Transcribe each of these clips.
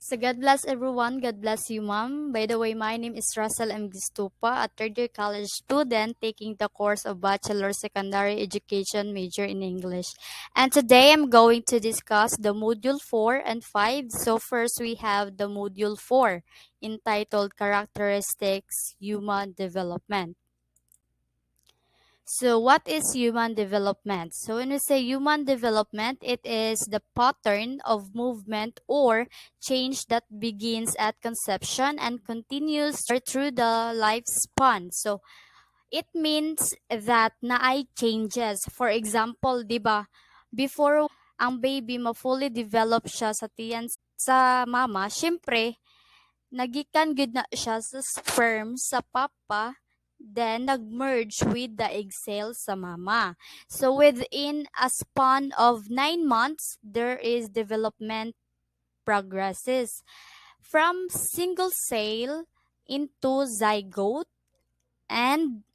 So God bless everyone. God bless you, ma'am. By the way, my name is Russell M. Gistupa, a third-year college student taking the course of Bachelor Secondary Education major in English. And today I'm going to discuss the Module 4 and 5. So first we have the Module 4 entitled Characteristics Human Development. So what is human development? So when we say human development, it is the pattern of movement or change that begins at conception and continues through the lifespan. So it means that naay changes. For example, 'di ba, before ang baby ma-fully develop siya sa tiyan sa mama, syempre nagikan gud na siya sa sperm sa papa, then nag-merge with the egg cell sa mama. So within a span of 9 months, there is development progresses from single cell into zygote and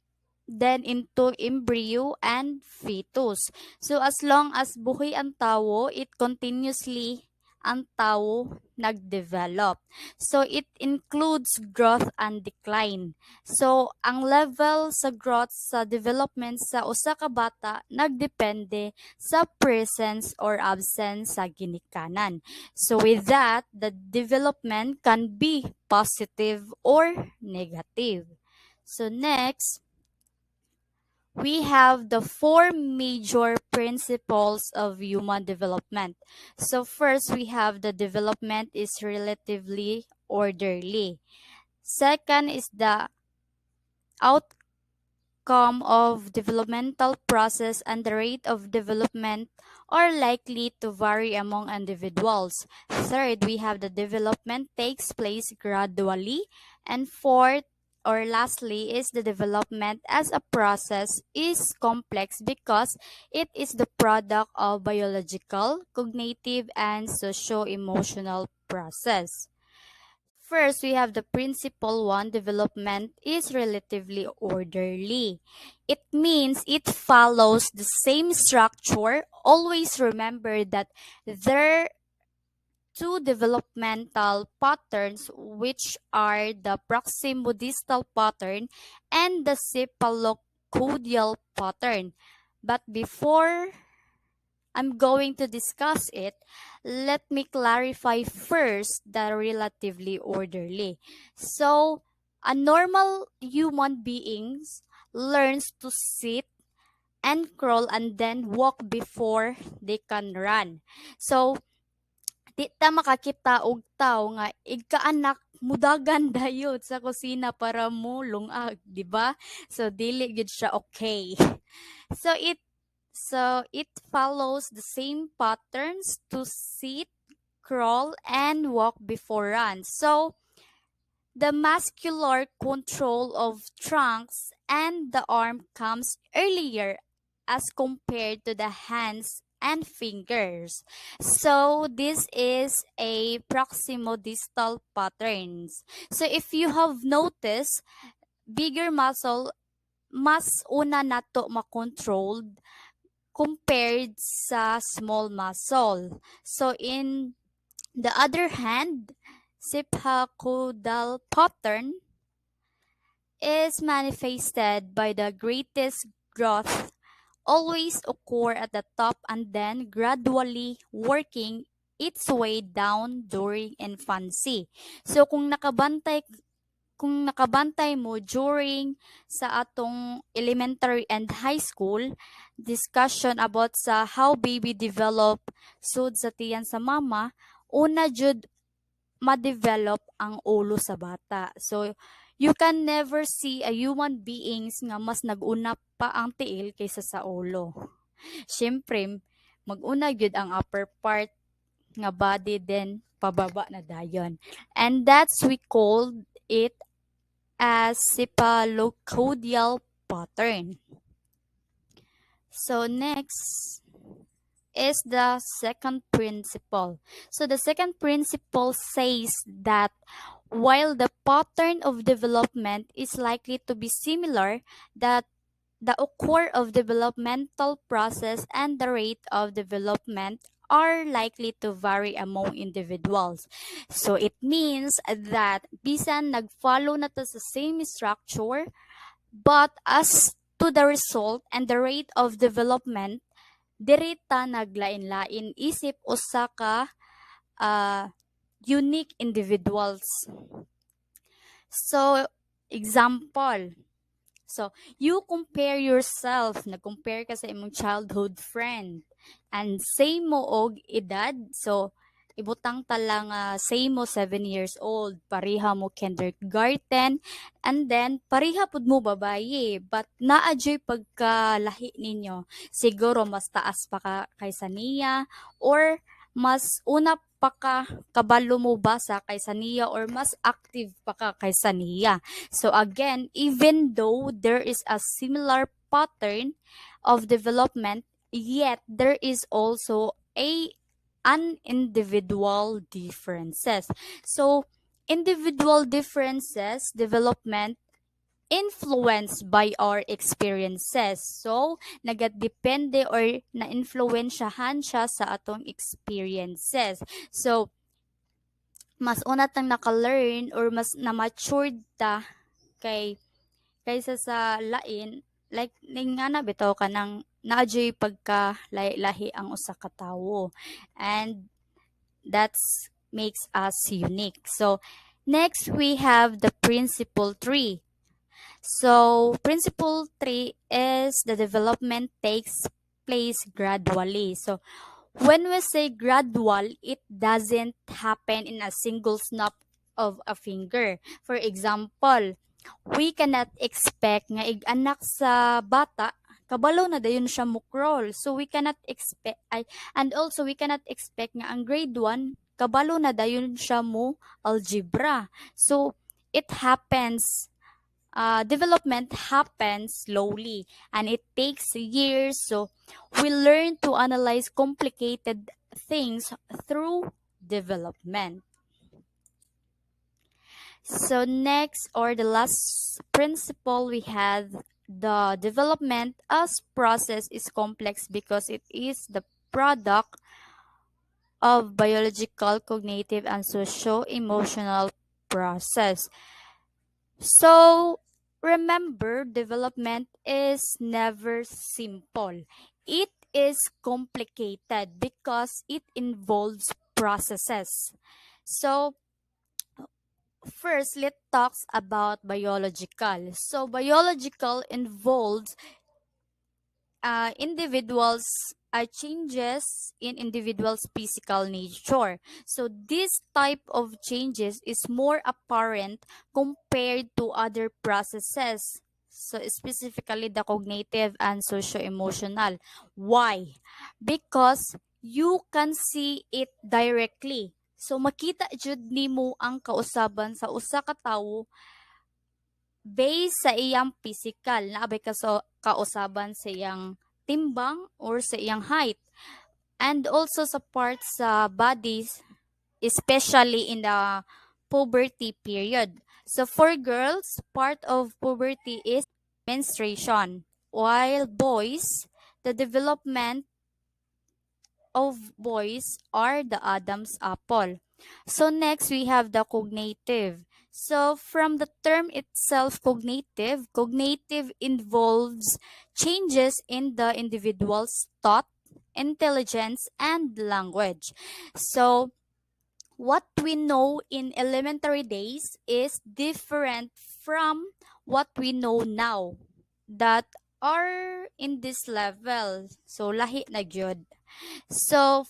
then into embryo and fetus. So as long as buhay ang tao, it continuously ang tao nagdevelop. So it includes growth and decline. So ang level sa growth sa development sa usa ka bata nagdepende sa presence or absence sa ginikanan. So with that, the development can be positive or negative. So next, we have the four major principles of human development. So first, we have the development is relatively orderly. Second is the outcome of developmental process and the rate of development are likely to vary among individuals. Third, we have the development takes place gradually. And fourth, or lastly, is the development as a process is complex because it is the product of biological, cognitive, and socio-emotional process. First, we have the principle one, development is relatively orderly. It means it follows the same structure. Always remember that there two developmental patterns, which are the proximo-distal pattern and the cephalocodial pattern. But before I'm going to discuss it, let me clarify first the relatively orderly. So, a normal human beings learns to sit and crawl and then walk before they can run. So, di ta makakita og tao nga igkaanak mudagan dayon sa kusina para mo lungag, di ba? So dili gid siya okay. So it follows the same patterns to sit, crawl, and walk before run. So the muscular control of trunks and the arm comes earlier as compared to the hands and fingers. So this is a proximo-distal patterns. So if you have noticed, bigger muscle mas una nato makontrolled compared sa small muscle. So in the other hand, cephalocodial pattern is manifested by the greatest growth always occur at the top and then gradually working its way down during infancy. So kung nakabantay mo during sa atong elementary and high school discussion about sa how baby develop sud sa tiyan sa mama, una jud ma-develop ang ulo sa bata. So you can never see a human beings nga mas nag-una pa ang tiil kaysa sa ulo. Siyempre, mag-una gyud ang upper part nga body, then pababa na dayon. And that's we called it as cephalocodial pattern. So next is the second principle. So the second principle says that while the pattern of development is likely to be similar, that the occur of developmental process and the rate of development are likely to vary among individuals. So it means that bisan nag-follow na to sa same structure, but as to the result and the rate of development, dirita naglain-lain isip usa ka unique individuals. So, example, so, you compare yourself, nag-compare ka sa imong childhood friend, and same mo og edad, so, ibutang talang same mo 7 years old, pareha mo kindergarten, and then, pareha pud mo babaye, but naadyoy pagkalahi ninyo, siguro mas taas pa ka kaysa niya, or mas una pa ka kabalo mo basa kaysa niya, or mas active pa ka kaysa niya. So again, even though there is a similar pattern of development, yet there is also an individual differences. So individual differences, development influenced by our experiences. So, nagadepende or na-influensyahan siya sa atong experiences. So, mas una tang naka-learn or mas na-matured ta kaysa sa lain, like nga na bitaw ka nang naadyoy pagka lahi ang usa ka tawo, and that's makes us unique. So next we have the principle 3. So principle 3 is the development takes place gradually. So when we say gradual, it doesn't happen in a single snap of a finger. For example, we cannot expect nga ig-anak sa bata kabalo na dayon siya mo crawl. So we cannot expect and also we cannot expect nga ang grade 1 kabalo na dayon siya mo algebra. So it happens, development happens slowly and it takes years. So we learn to analyze complicated things through development. So next, or the last principle, we have the development as process is complex because it is the product of biological, cognitive, and socio-emotional process. So remember, development is never simple. It is complicated because it involves processes. So first, let's talk about biological. So biological involves individuals changes in individuals' physical nature. So this type of changes is more apparent compared to other processes. So specifically the cognitive and socio-emotional. Why? Because you can see it directly. So makita jud nimo ang kausaban sa usa ka tawo based sa iyang physical, naabay ka sa kausaban sa iyang timbang or sa iyang height, and also sa parts sa bodies, especially in the puberty period. So for girls, part of puberty is menstruation, while boys, the development of boys are the Adam's apple. So next we have the cognitive. So from the term itself, cognitive involves changes in the individual's thought, intelligence, and language. So what we know in elementary days is different from what we know now that are in this level. So lahi na gyud. So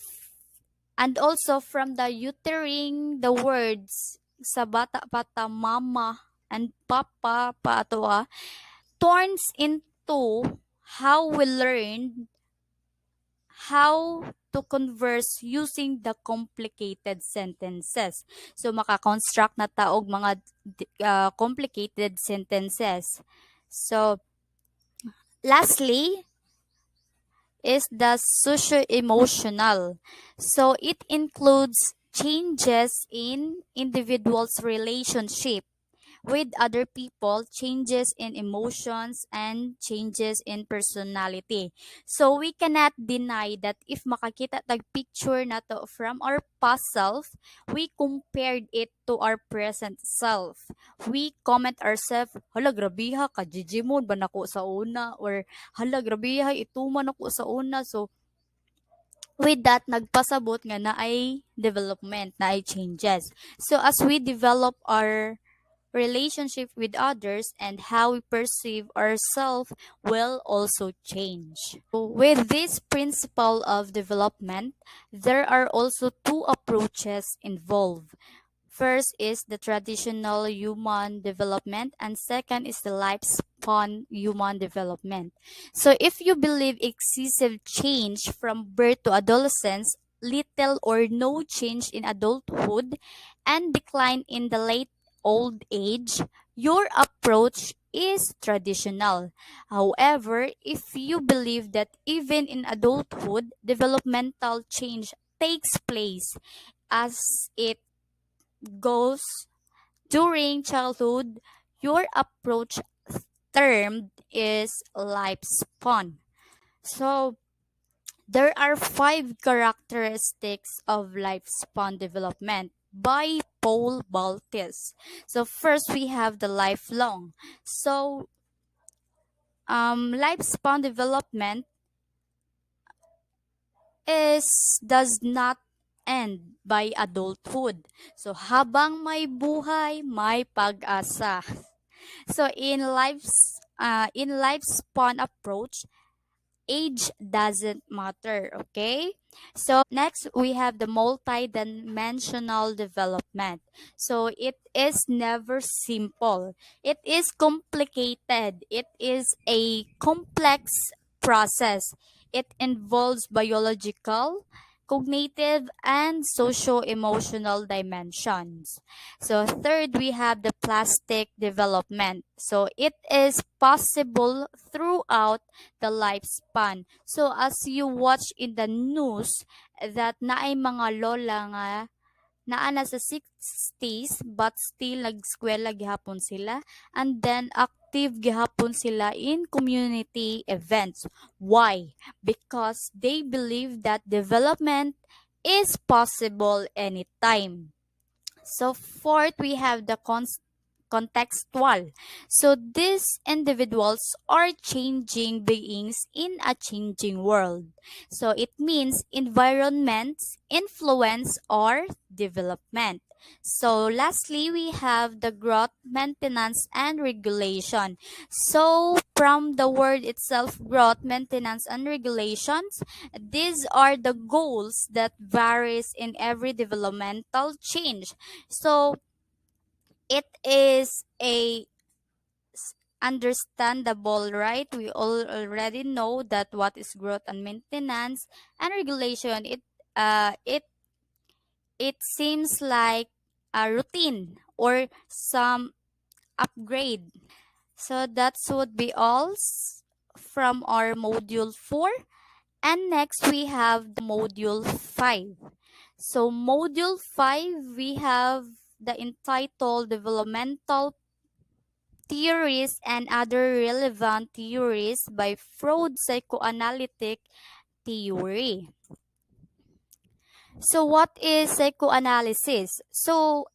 and also from the uttering the words sa bata-bata, mama and papa turns into how we learn how to converse using the complicated sentences. So maka-construct na taog mga complicated sentences. So lastly is the socio-emotional. So it includes changes in individuals' relationship with other people, changes in emotions, and changes in personality. So we cannot deny that if makakita tag picture na to from our past self, we compared it to our present self. We comment ourselves, hala grabiha ka jijimon ba nako sa una, or hala grabiha ituman ako sa una. So with that nagpasabot nga na ay development, na ay changes. So as we develop our relationship with others and how we perceive ourselves will also change. So with this principle of development, there are also two approaches involved. First is the traditional human development, and second is the lifespan human development. So if you believe excessive change from birth to adolescence, little or no change in adulthood, and decline in the late old age, your approach is traditional. However, if you believe that even in adulthood, developmental change takes place as it goes during childhood, your approach termed is lifespan. So, there are five characteristics of lifespan development by Paul Baltes. So, first we have the lifelong. So, lifespan development does not end by adulthood. So, habang may buhay, may pag-asa. So in lifespan approach, age doesn't matter, okay? So next we have the multidimensional development. So it is never simple. It is complicated. It is a complex process. It involves biological, cognitive, and socio-emotional dimensions. So third, we have the plastic development. So it is possible throughout the lifespan. So as you watch in the news that naay mga lola nga naa na sa 60s but still nag-eskwela gihapon sila, and then active gihapon sila in community events. Why? Because they believe that development is possible anytime. So fourth, we have the contextual. So these individuals are changing beings in a changing world. So it means environments influence or development. So lastly, we have the growth, maintenance, and regulation. So from the word itself, growth, maintenance, and regulations, these are the goals that varies in every developmental change. So it is a understandable, right? We all already know that what is growth and maintenance and regulation. It seems like a routine or some upgrade. So that would be all from our module 4. And next we have the module 5. So module 5, we have the entitled Developmental Theories and Other Relevant Theories by Freud Psychoanalytic Theory. So what is psychoanalysis? So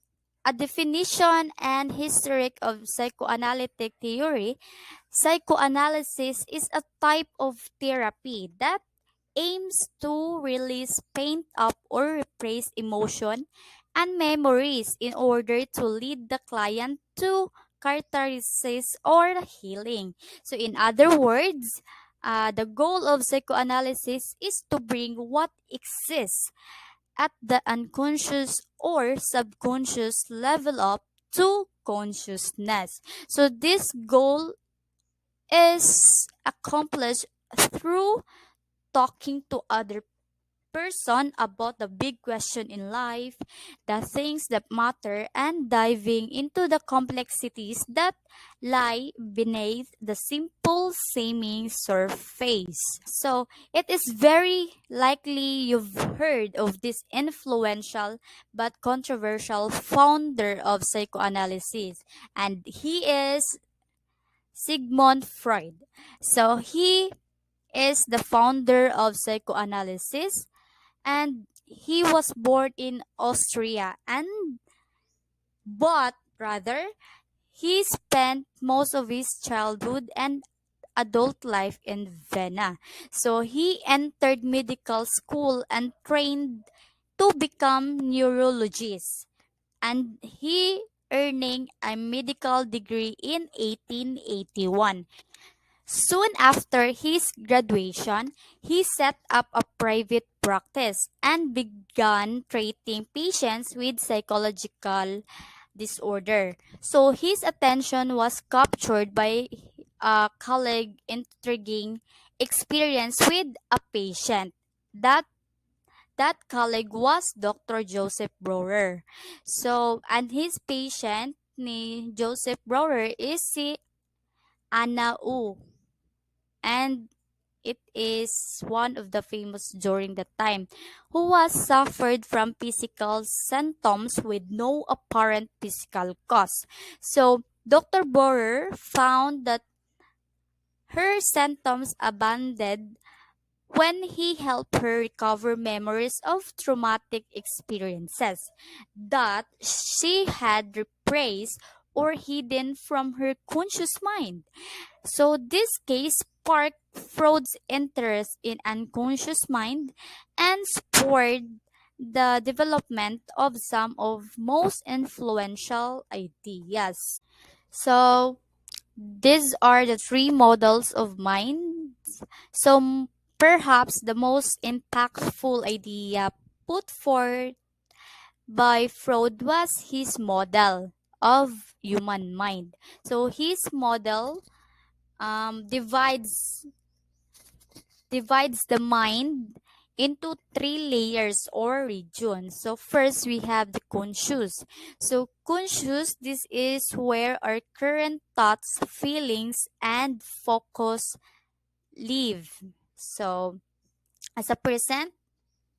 a definition and history of psychoanalytic theory, psychoanalysis is a type of therapy that aims to release pent up or repressed emotion and memories in order to lead the client to catharsis or healing. So, in other words, the goal of psychoanalysis is to bring what exists at the unconscious or subconscious level up to consciousness. So, this goal is accomplished through talking to other person about the big question in life, the things that matter, and diving into the complexities that lie beneath the simple seeming surface. So, it is very likely you've heard of this influential but controversial founder of psychoanalysis, and he is Sigmund Freud. So, he is the founder of psychoanalysis, and he was born in Austria, and but rather he spent most of his childhood and adult life in Vienna. So he entered medical school and trained to become neurologist, and he earning a medical degree in 1881. Soon after his graduation, he set up a private practice and began treating patients with psychological disorder. So his attention was captured by a colleague intriguing experience with a patient. That colleague was Dr. Joseph Breuer. So, and his patient ni Joseph Breuer is si Anna U, and it is one of the famous during the time, who was suffered from physical symptoms with no apparent physical cause. So Dr. Borer found that her symptoms abandoned when he helped her recover memories of traumatic experiences that she had repressed or hidden from her conscious mind. So this case sparked Freud's interest in unconscious mind and spurred the development of some of most influential ideas. So these are the three models of mind. So perhaps the most impactful idea put forth by Freud was his model of human mind. So his model divides the mind into three layers or regions. So first we have the conscious. So conscious, this is where our current thoughts, feelings, and focus live. So as a present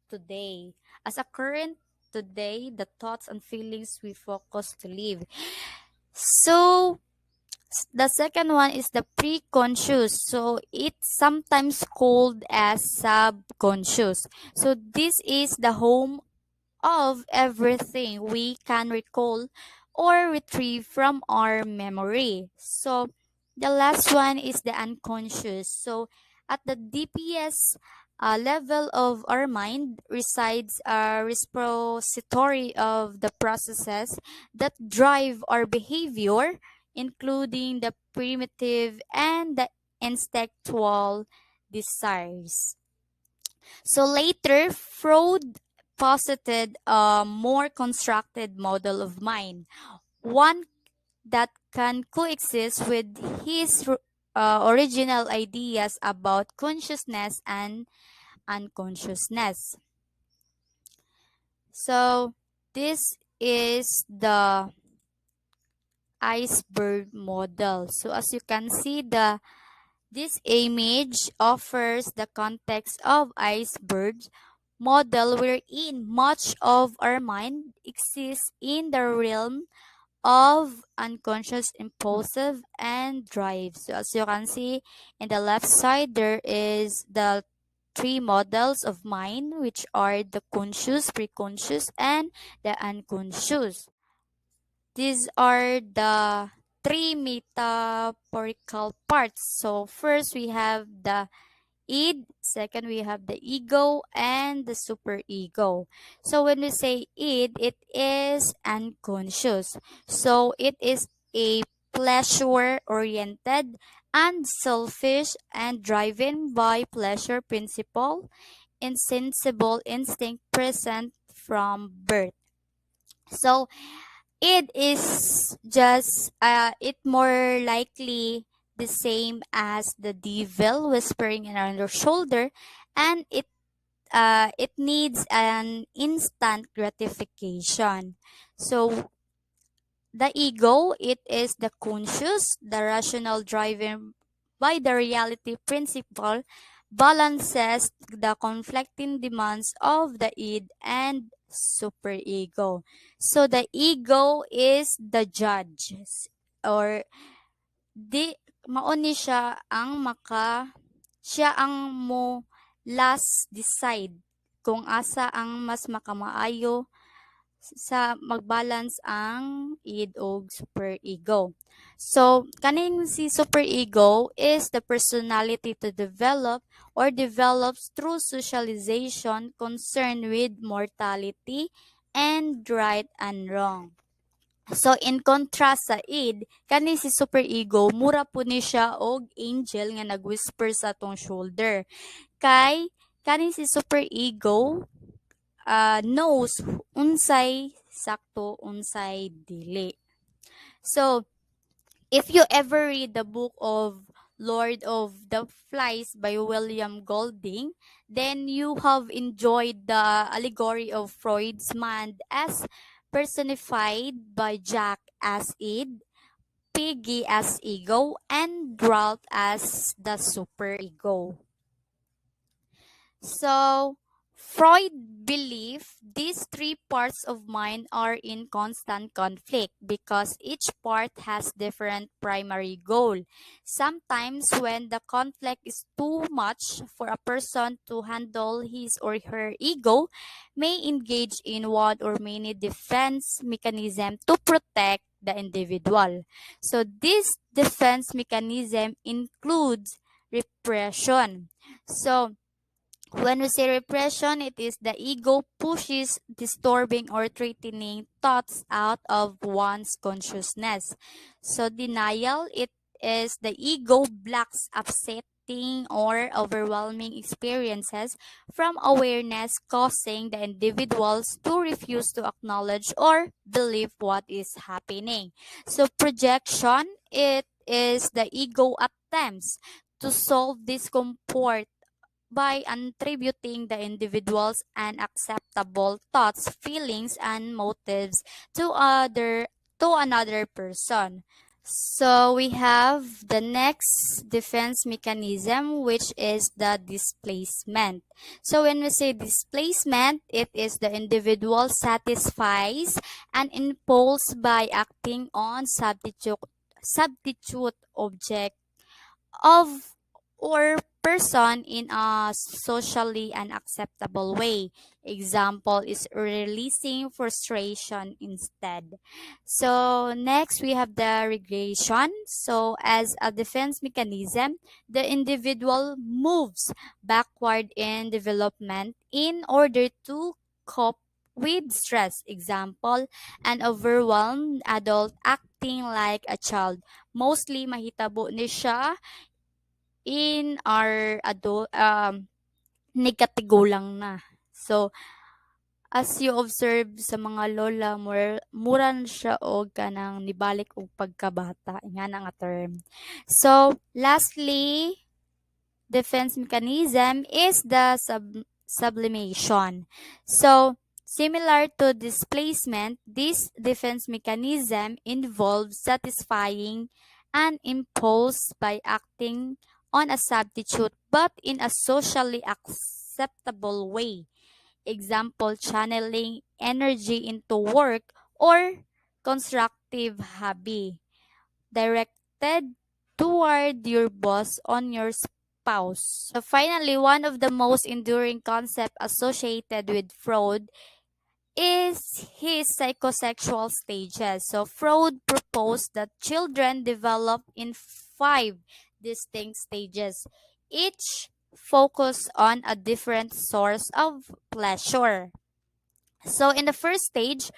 today, as a current today, the thoughts and feelings we focus to live. So the second one is the preconscious. So it's sometimes called as subconscious. So this is the home of everything we can recall or retrieve from our memory. So the last one is the unconscious. So at the deepest level of our mind resides a repository of the processes that drive our behavior, including the primitive and the instinctual desires. So later, Freud posited a more constructed model of mind, one that can coexist with his original ideas about consciousness and unconsciousness. So this is the Iceberg Model. So as you can see, this image offers the context of iceberg model wherein much of our mind exists in the realm of unconscious impulsive and drive. So as you can see in the left side, there is the three models of mind, which are the conscious, preconscious, and the unconscious. These are the three metaphorical parts. So first we have the id, second we have the ego, and the superego. So when we say id, it is unconscious. So it is a pleasure oriented, unselfish, and driven by pleasure principle, insensible instinct present from birth. So it is just it more likely the same as the devil whispering in our shoulder, and it it needs an instant gratification. So the ego, it is the conscious, the rational driven by the reality principle, balances the conflicting demands of the id and superego. So the ego is the judge, or di mauni siya ang siya ang mo last decide kung asa ang mas makamaayo sa magbalance ang id og superego. So, kaning si superego is the personality to develop or develops through socialization concerned with mortality and right and wrong. So, in contrast sa id, kani si superego, mura po ni siya og angel nga nag-whisper sa atong shoulder. Kay, kani si superego, knows unsay sakto, unsay dili. So, if you ever read the book of Lord of the Flies by William Golding, then you have enjoyed the allegory of Freud's mind as personified by Jack as id, Piggy as ego, and Ralph as the superego. So, Freud believed these three parts of mind are in constant conflict because each part has different primary goal. Sometimes when the conflict is too much for a person to handle his or her ego, may engage in one or many defense mechanism to protect the individual. So this defense mechanism includes repression. So when we say repression, it is the ego pushes disturbing or threatening thoughts out of one's consciousness. So denial, it is the ego blocks upsetting or overwhelming experiences from awareness, causing the individuals to refuse to acknowledge or believe what is happening. So projection, it is the ego attempts to solve discomfort by attributing the individual's unacceptable thoughts, feelings, and motives to another person. So we have the next defense mechanism, which is the displacement. So when we say displacement, it is the individual satisfies an impulse by acting on substitute object of or person in a socially unacceptable way. Example is releasing frustration instead. So next we have the regression. So as a defense mechanism, the individual moves backward in development in order to cope with stress. Example, an overwhelmed adult acting like a child. Mostly mahitabo ni siya in our adult nagkatigulang na. So as you observe sa mga lola, mura na siya og kanang nibalik og pagkabata nga na nga term. So lastly, defense mechanism is the sublimation. So similar to displacement, this defense mechanism involves satisfying an impulse by acting on a substitute but in a socially acceptable way. Example, channeling energy into work or constructive hobby directed toward your boss on your spouse. So finally, one of the most enduring concepts associated with Freud is his psychosexual stages. So Freud proposed that children develop in 5 distinct stages, each focus on a different source of pleasure. So in the first stage,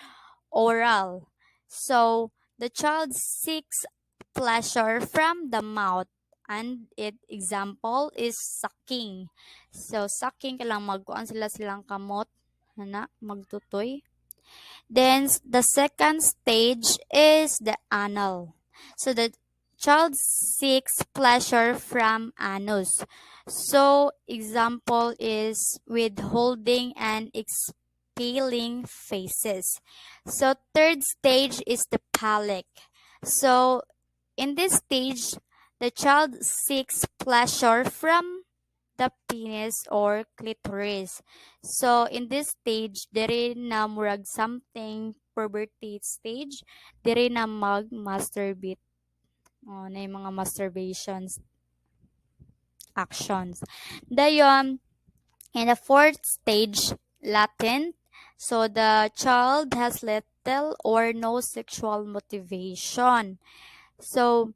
oral. So the child seeks pleasure from the mouth, and example is sucking. So sucking kailang magkuan sila silang kamot na magtutoy. Then the second stage is the anal. So the child seeks pleasure from anus. So, example is withholding and exhaling faces. So, third stage is the phallic. So, in this stage, the child seeks pleasure from the penis or clitoris. So, in this stage, diri na murag something puberty stage, diri na mag-masturbate. Na yung mga masturbations actions. Dayon, in the fourth stage, latent. So, the child has little or no sexual motivation. So,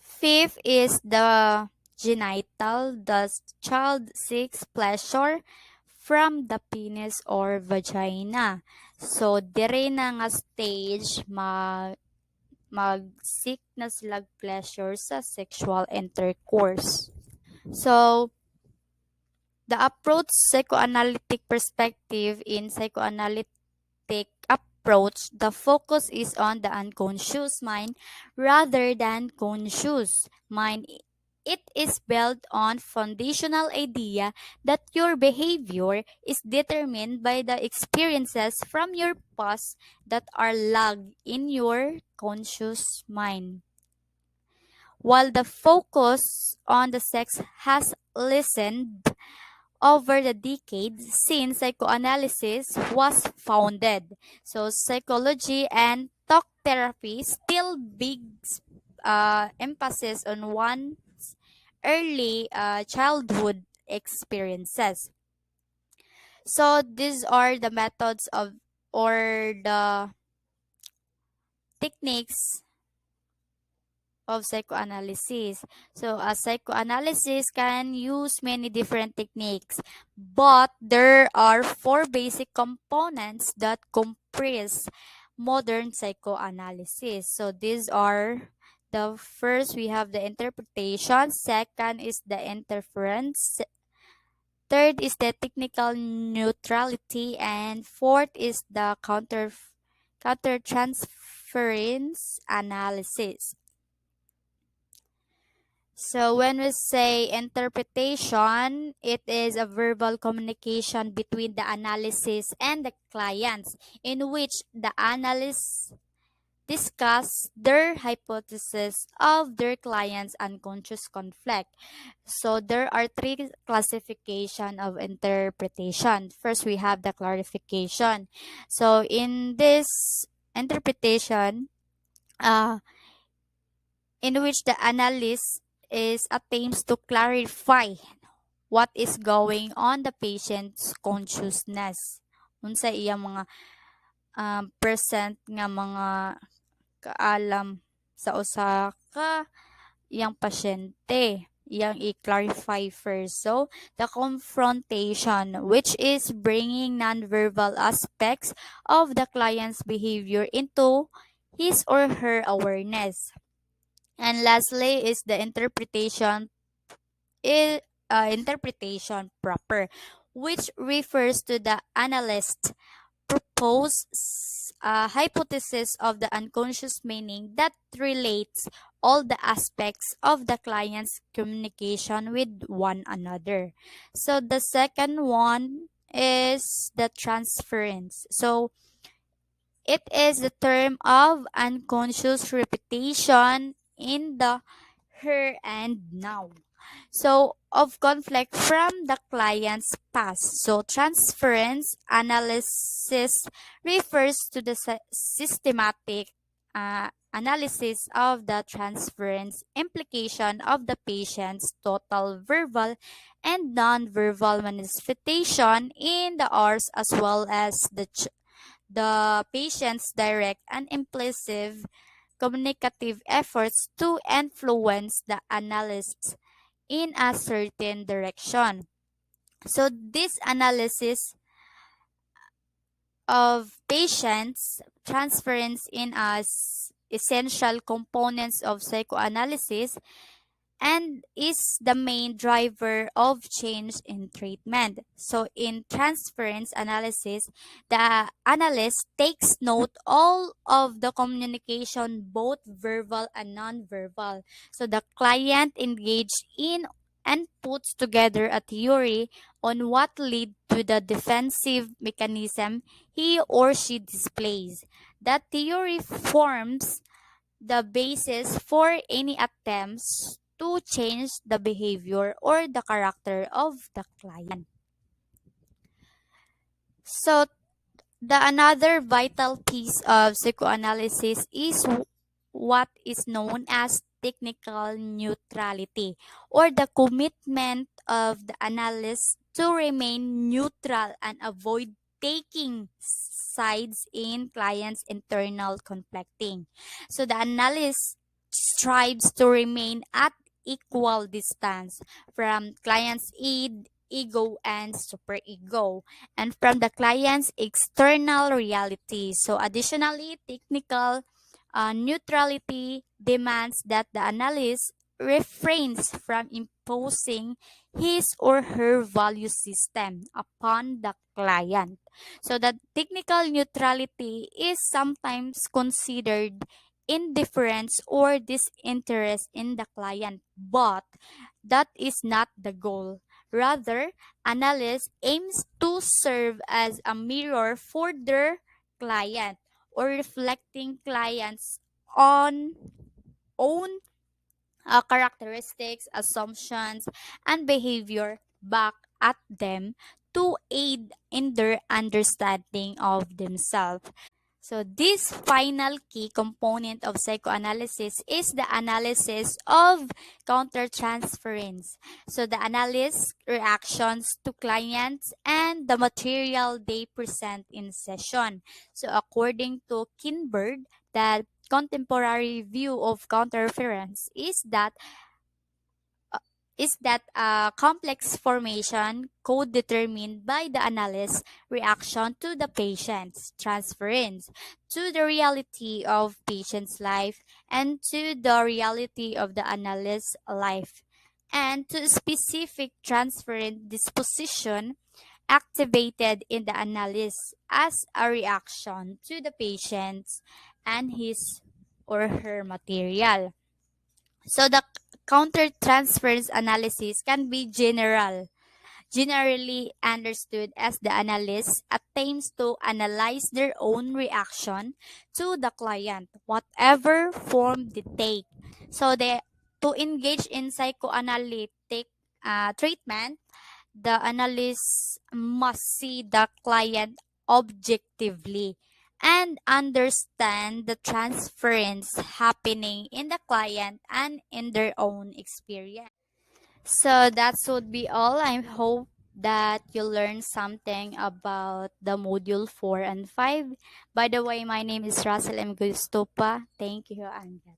fifth is the genital. The child seeks pleasure from the penis or vagina. So, dire na nga stage mag-seek na sila pleasure sa sexual intercourse. So, the approach psychoanalytic perspective in psychoanalytic approach, the focus is on the unconscious mind rather than conscious mind. It is built on foundational idea that your behavior is determined by the experiences from your past that are logged in your conscious mind. While the focus on the sex has lessened over the decades since psychoanalysis was founded. So, psychology and talk therapy still big emphasis on one's early childhood experiences. So, these are the methods of or the techniques of psychoanalysis. So, a psychoanalysis can use many different techniques, but there are four basic components that comprise modern psychoanalysis. So, these are the first we have the interpretation, second is the interference, third is the technical neutrality, and fourth is the counter-transference analysis. So when we say interpretation, it is a verbal communication between the analysis and the clients in which the analysts discuss their hypothesis of their client's unconscious conflict. So there are three classification of interpretation. First, we have the clarification. So in this interpretation, in which the analyst is attempts to clarify what is going on the patient's consciousness. Unsa iyang mga present nga mga kaalam sa usa ka iyang pasyente. Iyang i-clarify first. So, the confrontation, which is bringing nonverbal aspects of the client's behavior into his or her awareness. And lastly is the interpretation proper, which refers to the analyst's proposed hypothesis of the unconscious meaning that relates all the aspects of the client's communication with one another. So the second one is the transference. So it is the term of unconscious repetition in the here and now. So, of conflict from the client's past. So, transference analysis refers to the systematic analysis of the transference implication of the patient's total verbal and non-verbal manifestation in the hours as well as the patient's direct and implicit communicative efforts to influence the analyst in a certain direction. So this analysis of patients transference in as essential components of psychoanalysis and is the main driver of change in treatment. So in transference analysis, the analyst takes note all of the communication, both verbal and non-verbal. So the client engaged in and puts together a theory on what lead to the defensive mechanism he or she displays. That theory forms the basis for any attempts to change the behavior or the character of the client. So the another vital piece of psychoanalysis is what is known as technical neutrality, or the commitment of the analyst to remain neutral and avoid taking sides in client's internal conflicting. So the analyst strives to remain at equal distance from client's ego and superego, and from the client's external reality. So additionally, technical neutrality demands that the analyst refrains from imposing his or her value system upon the client. So that technical neutrality is sometimes considered indifference or disinterest in the client, but that is not the goal. Rather, analyst aims to serve as a mirror for their client, or reflecting clients' on own characteristics, assumptions, and behavior back at them to aid in their understanding of themselves. So this final key component of psychoanalysis is the analysis of countertransference. So the analyst reactions to clients and the material they present in session. So according to Kinberg, that contemporary view of counterference is that a complex formation code determined by the analyst's reaction to the patient's transference, to the reality of patient's life, and to the reality of the analyst's life, and to specific transferent disposition activated in the analyst as a reaction to the patient's and his or her material. So the countertransference analysis can be generally understood as the analyst attempts to analyze their own reaction to the client, whatever form they take. So they to engage in psychoanalytic treatment, the analyst must see the client objectively and understand the transference happening in the client and in their own experience. So that would be all. I hope that you learned something about the module 4 and 5. By the way, my name is Russell M. Gustopa. Thank you, Anja.